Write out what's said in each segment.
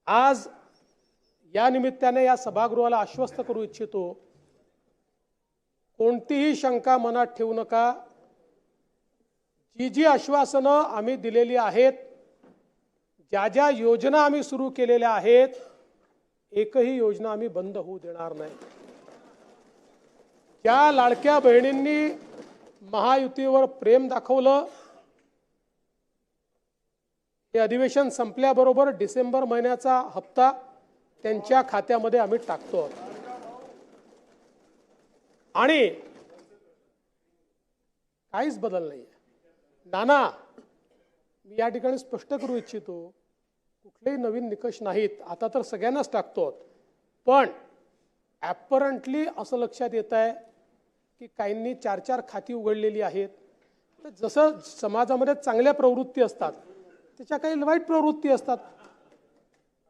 आज या निमित्ताने या सभागृहाला आश्वस्त करू इच्छितो, कोणतीही शंका मनात ठेवू नका। जी जी आश्वासनं आम्ही दिलेली आहेत, ज्या ज्या योजना आम्ही सुरू केलेल्या आहेत, एकही योजना आम्ही बंद होऊ देणार नाही। ज्या लाडक्या बहिणींनी महायुतीवर प्रेम दाखवलं, हे अधिवेशन संपल्याबरोबर डिसेंबर महिन्याचा हप्ता त्यांच्या खात्यामध्ये आम्ही टाकतो। आणि काहीच बदल नाही। नाना, मी या ठिकाणी स्पष्ट करू इच्छितो, कुठलेही नवीन निकष नाहीत, आता तर सगळ्यांनाच टाकतो। पण ॲपरंटली असं लक्षात येत आहे की काहींनी 4-4 खाती उघडलेली आहेत। तर जसं समाजामध्ये चांगल्या प्रवृत्ती असतात, त्याच्या काही वाईट प्रवृत्ती असतात।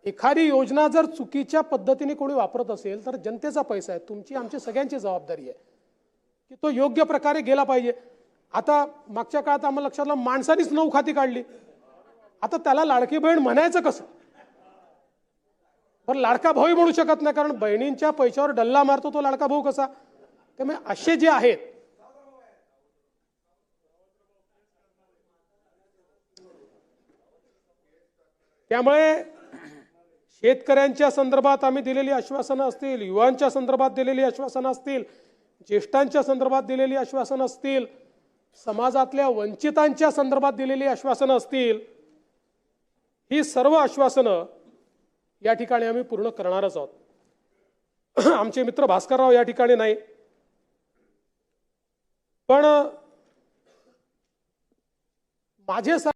एखादी योजना जर चुकीच्या पद्धतीने कोणी वापरत असेल तर जनतेचा पैसा आहे, तुमची आमची सगळ्यांची जबाबदारी आहे की तो योग्य प्रकारे गेला पाहिजे। आता मागच्या काळात आम्हाला लक्षात आलं, माणसानीच 9 खाती काढली, आता त्याला लाडकी बहीण म्हणायचं कसं? पण लाडका भाऊही म्हणू शकत नाही, कारण बहिणींच्या पैशावर डल्ला मारतो तो लाडका भाऊ कसा? त्यामुळे असे जे आहेत, त्यामुळे शेतकऱ्यांच्या संदर्भात आम्ही दिलेली आश्वासनं असतील, युवांच्या संदर्भात दिलेली आश्वासनं असतील, ज्येष्ठांच्या संदर्भात दिलेली आश्वासनं असतील, समाजातल्या वंचितांच्या संदर्भात दिलेली आश्वासनं असतील, ही सर्व आश्वासनं या ठिकाणी आम्ही पूर्ण करणारच आहोत। आमचे मित्र भास्करराव या ठिकाणी नाही, पण माझे